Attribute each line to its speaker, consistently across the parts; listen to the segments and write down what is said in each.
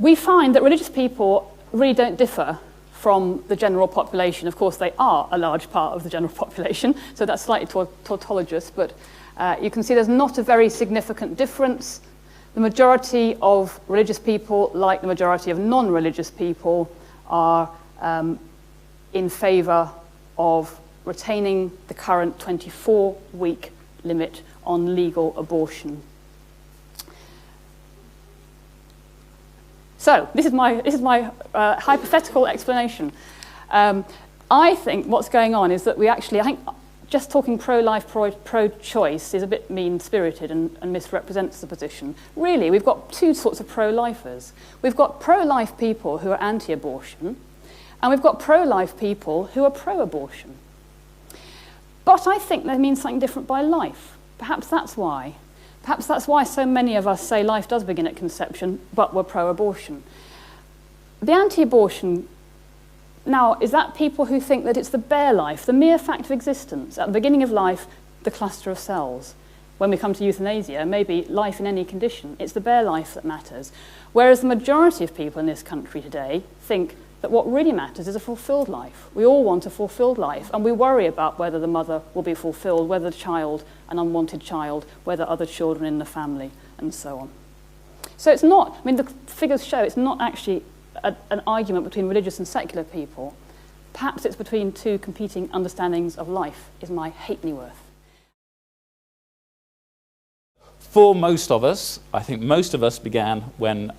Speaker 1: We find that religious people really don't differ from the general population. Of course, they are a large part of the general population, so that's slightly tautologous, but you can see there's not a very significant difference. The majority of religious people, like the majority of non-religious people, are in favour of retaining the current 24-week limit on legal abortion. So this is my hypothetical explanation. I think what's going on is that I think just talking pro-life, pro-choice is a bit mean-spirited and misrepresents the position. Really, we've got two sorts of pro-lifers. We've got pro-life people who are anti-abortion, and we've got pro-life people who are pro-abortion. But I think that means something different by life. Perhaps that's why. Perhaps that's why so many of us say life does begin at conception, but we're pro-abortion. The anti-abortion, now, is that people who think that it's the bare life, the mere fact of existence, at the beginning of life, the cluster of cells. When we come to euthanasia, maybe life in any condition, it's the bare life that matters. Whereas the majority of people in this country today think that what really matters is a fulfilled life. We all want a fulfilled life, and we worry about whether the mother will be fulfilled, whether the child, an unwanted child, whether other children in the family, and so on. So it's not, I mean, the figures show it's not actually an argument between religious and secular people. Perhaps it's between two competing understandings of life, is my halfpenny worth.
Speaker 2: For most of us, I think most of us began when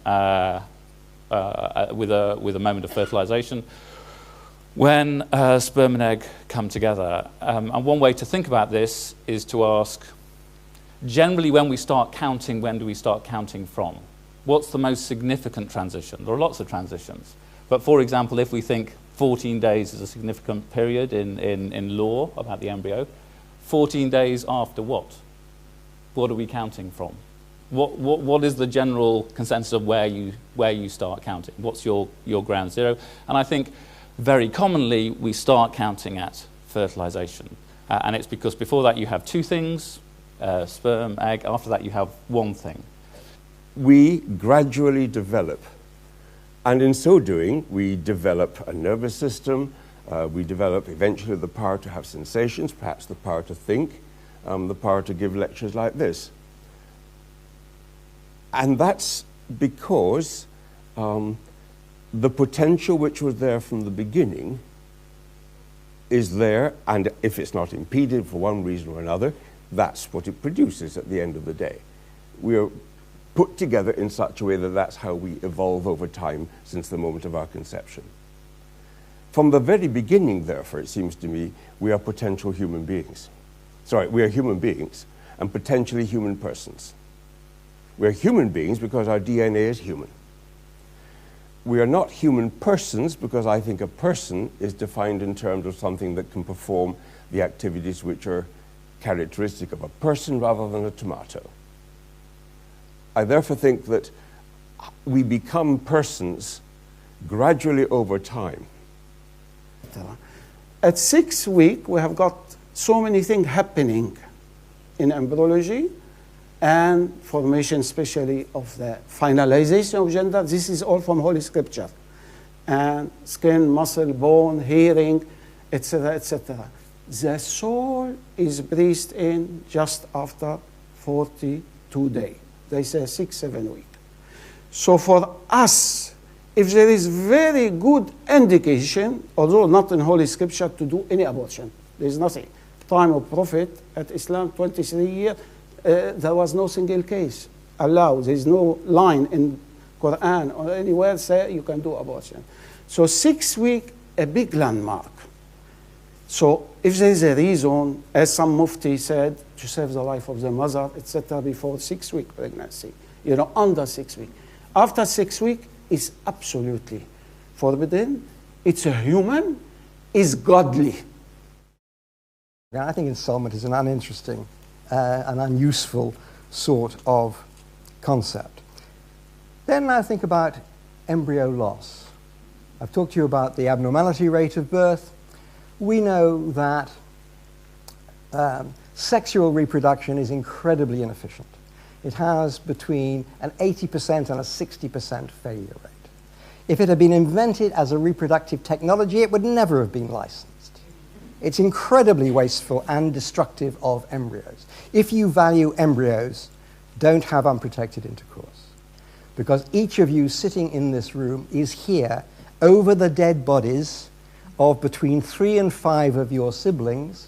Speaker 2: with a moment of fertilization, when sperm and egg come together. And one way to think about this is to ask, generally when we start counting, when do we start counting from? What's the most significant transition? There are lots of transitions. But for example, if we think 14 days is a significant period in law about the embryo, 14 days after what? What are we counting from? What is the general consensus of where you start counting? What's your ground zero? And I think very commonly we start counting at fertilization. And it's because before that you have two things, sperm, egg. After that you have one thing.
Speaker 3: We gradually develop. And in so doing, we develop a nervous system. We develop eventually the power to have sensations, perhaps the power to think, the power to give lectures like this. And that's because the potential which was there from the beginning is there, and if it's not impeded for one reason or another, that's what it produces at the end of the day. We are put together in such a way that that's how we evolve over time since the moment of our conception. From the very beginning, therefore, it seems to me, we are potential human beings. Sorry, we are human beings and potentially human persons. We're human beings because our DNA is human. We are not human persons because I think a person is defined in terms of something that can perform the activities which are characteristic of a person rather than a tomato. I therefore think that we become persons gradually over time.
Speaker 4: At 6 weeks, we have got so many things happening in embryology and formation, especially of the finalization of gender. This is all from Holy Scripture. And skin, muscle, bone, hearing, etc., etc. The soul is breathed in just after 42 days. They say 6-7 weeks. So for us, if there is very good indication, although not in Holy Scripture, to do any abortion, there is nothing. Time of Prophet at Islam, 23 years, there was no single case allowed. There is no line in Quran or anywhere say you can do abortion. So 6 weeks, a big landmark. So if there is a reason, as some mufti said, to save the life of the mother, etc., before 6 week pregnancy, under 6 weeks. After 6 weeks, it's absolutely forbidden. It's a human, it's godly.
Speaker 5: I think installment is an uninteresting and unuseful sort of concept. Then I think about embryo loss. I've talked to you about the abnormality rate of birth. We know that sexual reproduction is incredibly inefficient. It has between an 80% and a 60% failure rate. If it had been invented as a reproductive technology, it would never have been licensed. It's incredibly wasteful and destructive of embryos. If you value embryos, don't have unprotected intercourse. Because each of you sitting in this room is here over the dead bodies of between 3 and 5 of your siblings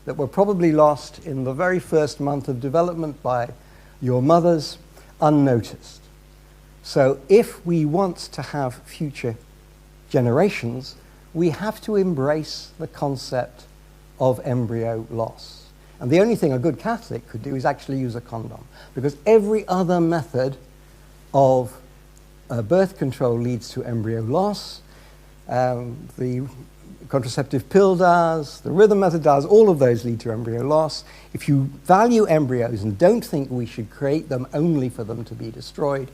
Speaker 5: that were probably lost in the very first month of development by your mothers unnoticed. So if we want to have future generations, we have to embrace the concept of embryo loss. And the only thing a good Catholic could do is actually use a condom, because every other method of birth control leads to embryo loss. The contraceptive pill does, the rhythm method does, all of those lead to embryo loss. If you value embryos and don't think we should create them only for them to be destroyed,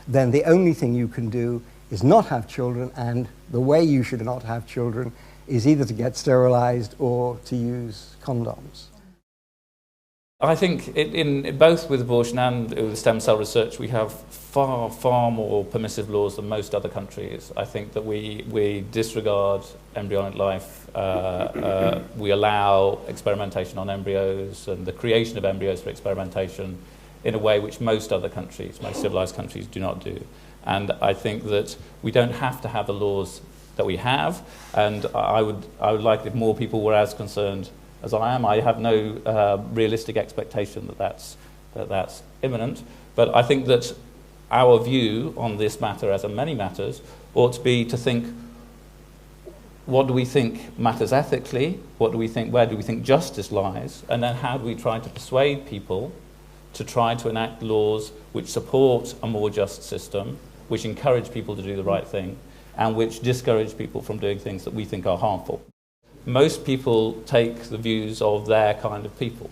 Speaker 5: then the only thing you can do is not have children, and the way you should not have children is either to get sterilized or to use condoms.
Speaker 2: I think in both with abortion and with stem cell research, we have far, far more permissive laws than most other countries. I think that we disregard embryonic life. We allow experimentation on embryos and the creation of embryos for experimentation in a way which most other countries, most civilized countries, do not do. And I think that we don't have to have the laws that we have, and I would like it if more people were as concerned as I am. I have no realistic expectation that that's imminent, but I think that our view on this matter, as on many matters, ought to be to think, what do we think matters ethically? What do we think? Where do we think justice lies? And then how do we try to persuade people to try to enact laws which support a more just system, which encourage people to do the right thing, and which discourage people from doing things that we think are harmful? Most people take the views of their kind of people.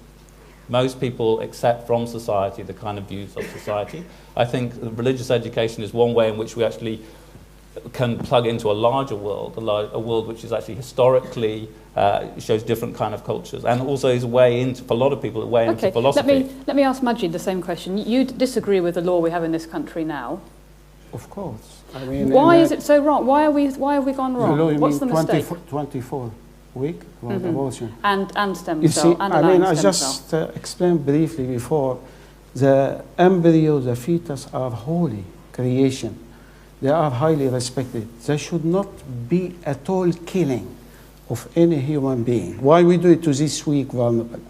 Speaker 2: Most people accept from society the kind of views of society. I think religious education is one way in which we actually can plug into a larger world, a world which is actually historically shows different kind of cultures, and also is a way into, for a lot of people, a way into philosophy.
Speaker 1: Let me ask Majid the same question. You disagree with the law we have in this country now?
Speaker 4: Of course. I mean,
Speaker 1: why is it so wrong? Why have we gone wrong?
Speaker 4: The law,
Speaker 1: What's the mistake?
Speaker 4: 24 week about abortion.
Speaker 1: And stem
Speaker 4: you
Speaker 1: cell.
Speaker 4: See,
Speaker 1: and
Speaker 4: I mean, I
Speaker 1: stem
Speaker 4: just
Speaker 1: cell.
Speaker 4: explained briefly before, the embryo, the fetus are holy creation. They are highly respected. They should not be at all killing of any human being. Why we do it to this weak vulnerable?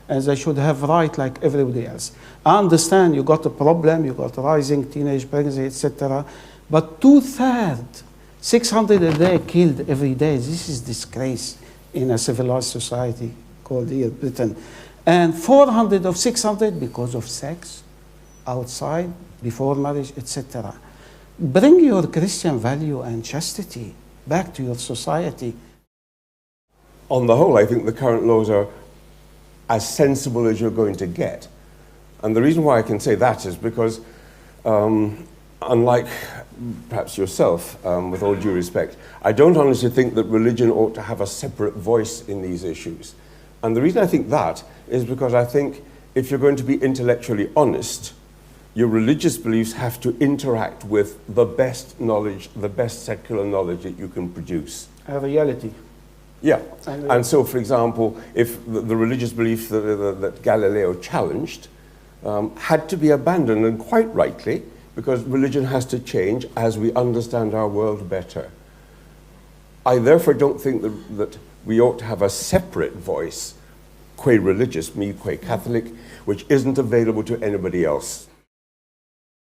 Speaker 4: And they should have right like everybody else. I understand you got a problem, you got rising teenage pregnancy, etc. But 2/3, 600 a day killed every day. This is disgrace in a civilized society called here Britain. And 400 of 600 because of sex, outside, before marriage, etc. Bring your Christian value and chastity back to your society.
Speaker 3: On the whole, I think the current laws are as sensible as you're going to get. And the reason why I can say that is because, unlike perhaps yourself, with all due respect, I don't honestly think that religion ought to have a separate voice in these issues. And the reason I think that is because I think if you're going to be intellectually honest, your religious beliefs have to interact with the best knowledge, the best secular knowledge that you can produce.
Speaker 4: A reality.
Speaker 3: Yeah, and so, for example, if the religious belief that Galileo challenged had to be abandoned, and quite rightly, because religion has to change as we understand our world better. I therefore don't think that we ought to have a separate voice, qua religious, me qua Catholic, which isn't available to anybody else.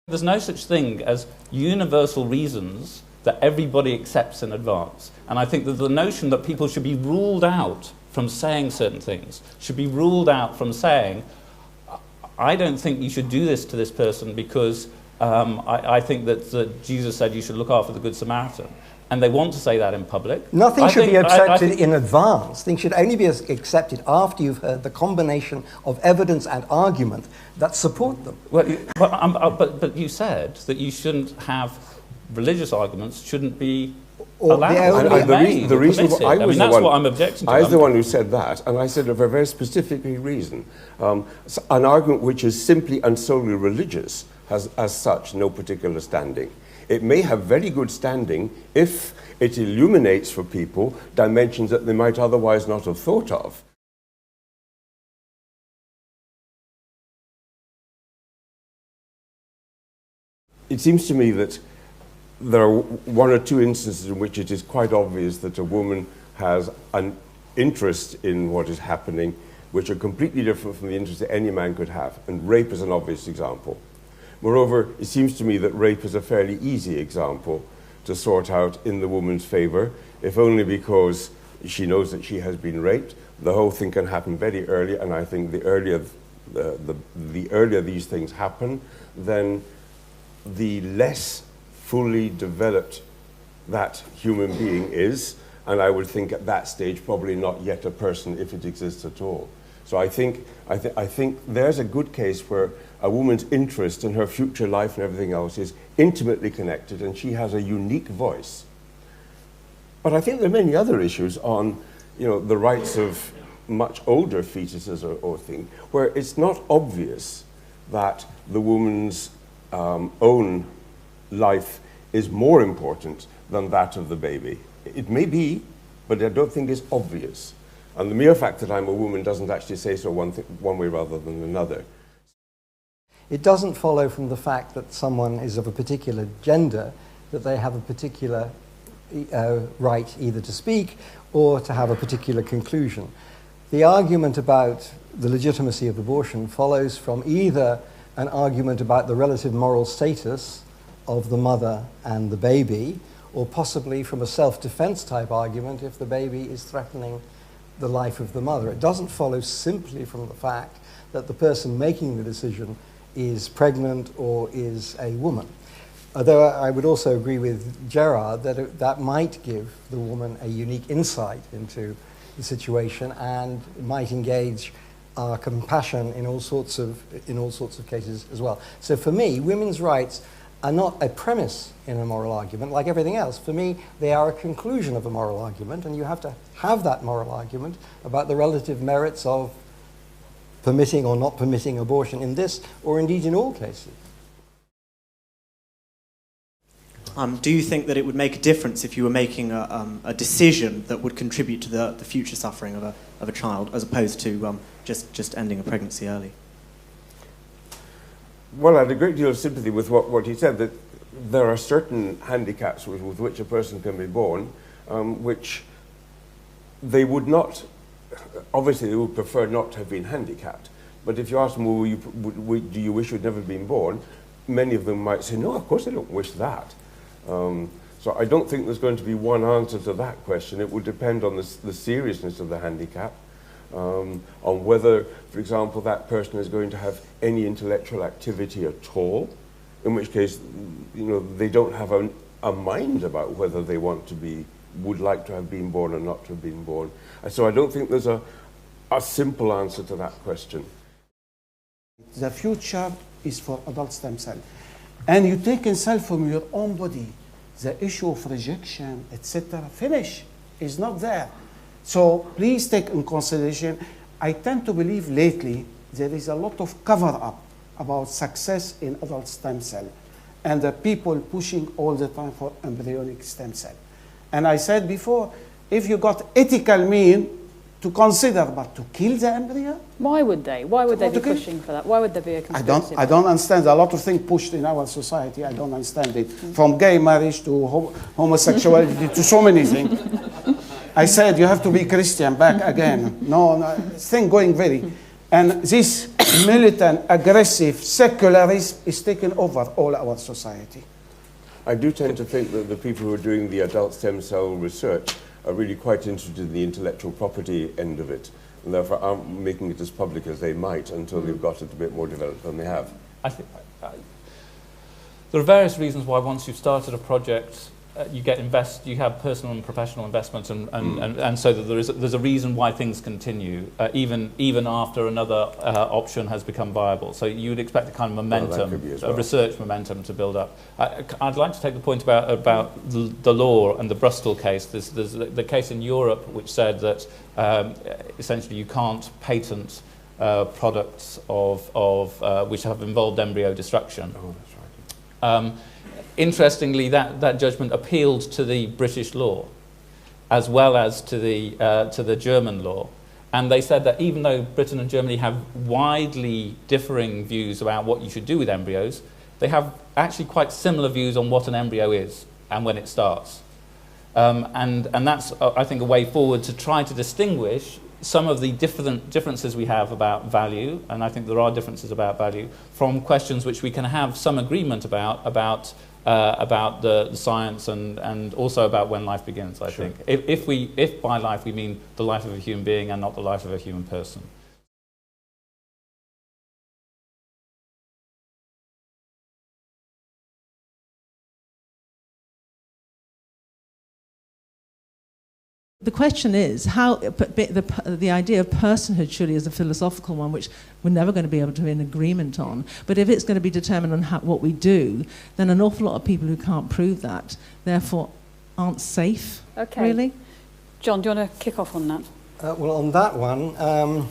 Speaker 2: There's no such thing as universal reasons that everybody accepts in advance. And I think that the notion that people should be ruled out from saying certain things, should be ruled out from saying, I don't think you should do this to this person because I think that Jesus said you should look after the Good Samaritan. And they want to say that in public.
Speaker 5: Nothing should be accepted in advance. Things should only be accepted after you've heard the combination of evidence and argument that support them.
Speaker 2: Well, but you said that you shouldn't have religious arguments, shouldn't be allowed.
Speaker 3: The reason I was
Speaker 2: that's what I'm objecting to.
Speaker 3: I was the one who said that, and I said it for a very specific reason. An argument which is simply and solely religious has, as such, no particular standing. It may have very good standing if it illuminates for people dimensions that they might otherwise not have thought of. It seems to me that there are one or two instances in which it is quite obvious that a woman has an interest in what is happening, which are completely different from the interest that any man could have, and rape is an obvious example. Moreover, it seems to me that rape is a fairly easy example to sort out in the woman's favour, if only because she knows that she has been raped. The whole thing can happen very early, and I think the earlier these things happen, then the less fully developed that human being is, and I would think at that stage probably not yet a person if it exists at all. So I think there's a good case where a woman's interest in her future life and everything else is intimately connected, and she has a unique voice. But I think there are many other issues on, the rights of much older fetuses or things, where it's not obvious that the woman's own life is more important than that of the baby. It may be, but I don't think it's obvious. And the mere fact that I'm a woman doesn't actually say so one way rather than another.
Speaker 5: It doesn't follow from the fact that someone is of a particular gender that they have a particular right either to speak or to have a particular conclusion. The argument about the legitimacy of abortion follows from either an argument about the relative moral status of the mother and the baby, or possibly from a self-defense type argument if the baby is threatening the life of the mother. It doesn't follow simply from the fact that the person making the decision is pregnant or is a woman. Although I would also agree with Gerard that that might give the woman a unique insight into the situation and might engage our compassion in all sorts of cases as well. So for me, women's rights are not a premise in a moral argument like everything else. For me, they are a conclusion of a moral argument, and you have to have that moral argument about the relative merits of permitting or not permitting abortion in this, or indeed in all cases.
Speaker 6: Do you think that it would make a difference if you were making a decision that would contribute to the future suffering of a child, as opposed to just ending a pregnancy early?
Speaker 3: Well, I had a great deal of sympathy with what he said, that there are certain handicaps with which a person can be born, which they would not, obviously they would prefer not to have been handicapped. But if you ask them, well, do you wish you'd never been born? Many of them might say, no, of course I don't wish that. So I don't think there's going to be one answer to that question. It would depend on the seriousness of the handicap, on whether, for example, that person is going to have any intellectual activity at all, in which case, they don't have a mind about whether they would like to have been born or not to have been born. And so I don't think there's a simple answer to that question.
Speaker 4: The future is for adult stem cell. And you take in cell from your own body, the issue of rejection, etc., finish, is not there. So please take in consideration, I tend to believe lately there is a lot of cover-up about success in adult stem cell and the people pushing all the time for embryonic stem cell. And I said before, if you got ethical mean to consider, but to kill the embryo?
Speaker 1: Why would they? Why would they be pushing for that? Why would there be a conspiracy?
Speaker 4: I don't understand. A lot of things pushed in our society. I don't understand it. From gay marriage to homosexuality to so many things. I said you have to be Christian back again. No, thing going very. And this militant, aggressive, secularism is taking over all our society.
Speaker 3: I do tend to think that the people who are doing the adult stem cell research are really quite interested in the intellectual property end of it, and therefore aren't making it as public as they might until they've got it a bit more developed than they have.
Speaker 2: I think there are various reasons why once you've started a project, you have personal and professional investments, and so that there's a reason why things continue, even after another option has become viable. So you would expect a kind of momentum, a research momentum to build up. I'd like to take the point about the law and the Bristol case. There's the case in Europe which said that essentially you can't patent products which have involved embryo destruction.
Speaker 3: Oh, that's right.
Speaker 2: Interestingly, that judgment appealed to the British law as well as to the German law. And they said that even though Britain and Germany have widely differing views about what you should do with embryos, they have actually quite similar views on what an embryo is and when it starts. And that's, I think, a way forward to try to distinguish some of the differences we have about value, and I think there are differences about value, from questions which we can have some agreement about the science and also about when life begins, I think. If by life we mean the life of a human being and not the life of a human person.
Speaker 7: The question is how the idea of personhood surely is a philosophical one, which we're never going to be able to be in agreement on. But if it's going to be determined on what we do, then an awful lot of people who can't prove that, therefore, aren't safe.
Speaker 1: Okay.
Speaker 7: Really.
Speaker 1: John, do you want to kick off on that?
Speaker 5: Well, on that one,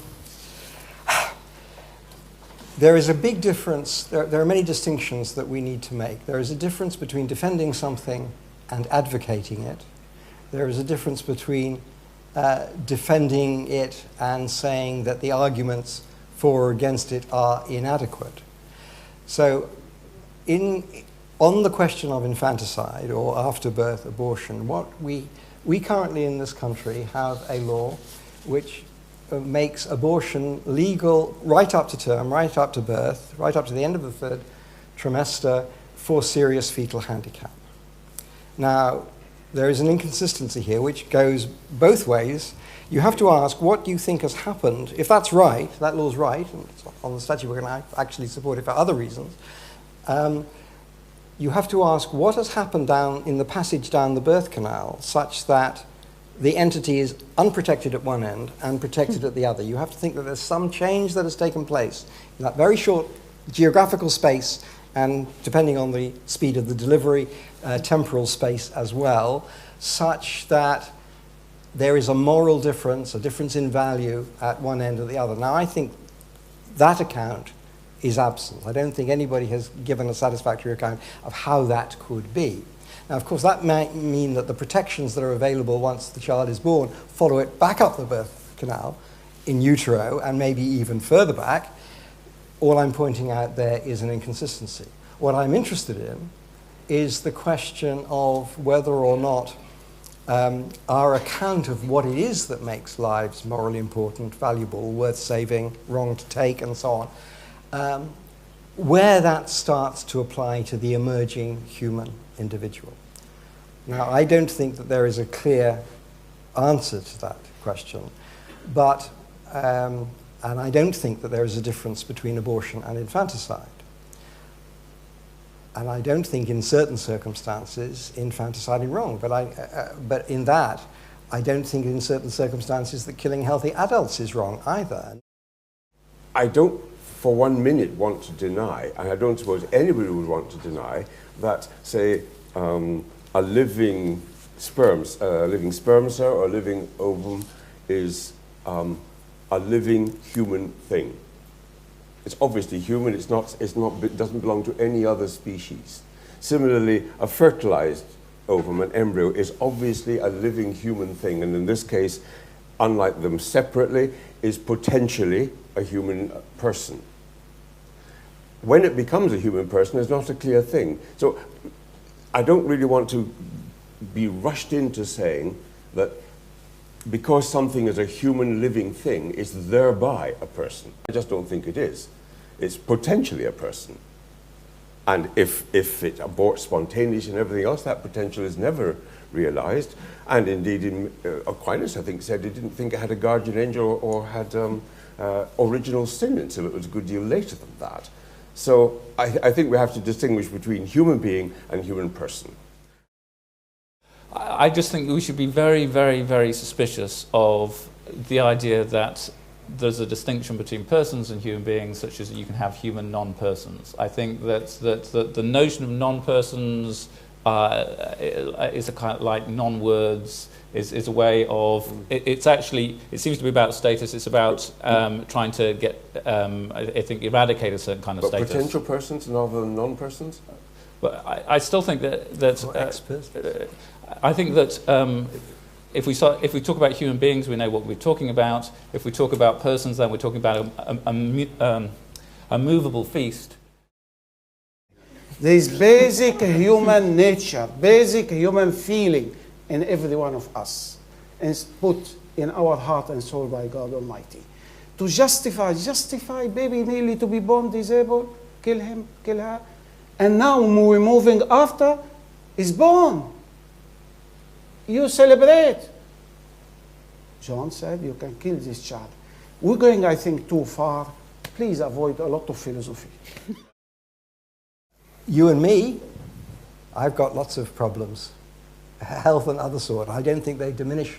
Speaker 5: there is a big difference. There are many distinctions that we need to make. There is a difference between defending something and advocating it. There is a difference between defending it and saying that the arguments for or against it are inadequate. So on the question of infanticide or after-birth abortion, we currently in this country have a law which makes abortion legal right up to term, right up to birth, right up to the end of the third trimester for serious fetal handicap. Now, there is an inconsistency here which goes both ways. You have to ask, what do you think has happened? If that's right, that law's right, and it's on the statute we're going to actually support it for other reasons, you have to ask what has happened down in the passage down the birth canal such that the entity is unprotected at one end and protected at the other. You have to think that there's some change that has taken place in that very short geographical space, and depending on the speed of the delivery, temporal space as well, such that there is a moral difference, a difference in value at one end or the other. Now, I think that account is absent. I don't think anybody has given a satisfactory account of how that could be. Now, of course, that might mean that the protections that are available once the child is born follow it back up the birth canal in utero and maybe even further back. All I'm pointing out there is an inconsistency. What I'm interested in is the question of whether or not our account of what it is that makes lives morally important, valuable, worth saving, wrong to take, and so on, where that starts to apply to the emerging human individual. Now, I don't think that there is a clear answer to that question, but and I don't think that there is a difference between abortion and infanticide. And I don't think in certain circumstances infanticide is wrong, but in that, I don't think in certain circumstances that killing healthy adults is wrong either.
Speaker 3: I don't for 1 minute want to deny, and I don't suppose anybody would want to deny, that, say, a living sperm cell or a living ovum is a living human thing. It's obviously human, it doesn't belong to any other species. Similarly, a fertilized ovum, an embryo, is obviously a living human thing, and in this case, unlike them separately, is potentially a human person. When it becomes a human person is not a clear thing. So I don't really want to be rushed into saying that because something is a human living thing, it's thereby a person. I just don't think it is. It's potentially a person. And if it aborts spontaneously and everything else, that potential is never realized. And indeed, Aquinas, I think, said he didn't think it had a guardian angel or had original sin until it was a good deal later than that. So I think we have to distinguish between human being and human person.
Speaker 2: I just think we should be very, very, very suspicious of the idea that there's a distinction between persons and human beings, such as you can have human non-persons. I think that the notion of non-persons is a kind of like non-words, is a way of, it seems to be about status, it's about trying to get, I think, eradicate a certain kind of status.
Speaker 3: But potential persons rather than non-persons?
Speaker 2: But I still think that
Speaker 5: experts.
Speaker 2: I think that if we talk about human beings, we know what we're talking about. If we talk about persons, then we're talking about a movable feast.
Speaker 4: There is basic human nature, basic human feeling in every one of us, and it's put in our heart and soul by God Almighty. To justify baby nearly to be born disabled, kill him, kill her, and now we're moving after is born. You celebrate. John said you can kill this child. We're going, I think, too far. Please avoid a lot of philosophy.
Speaker 5: You and me, I've got lots of problems, health and other sort. I don't think they diminish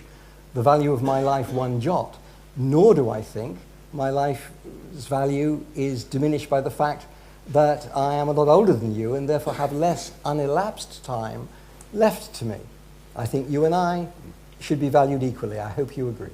Speaker 5: the value of my life one jot, nor do I think my life's value is diminished by the fact that I am a lot older than you and therefore have less unelapsed time left to me. I think you and I should be valued equally. I hope you agree.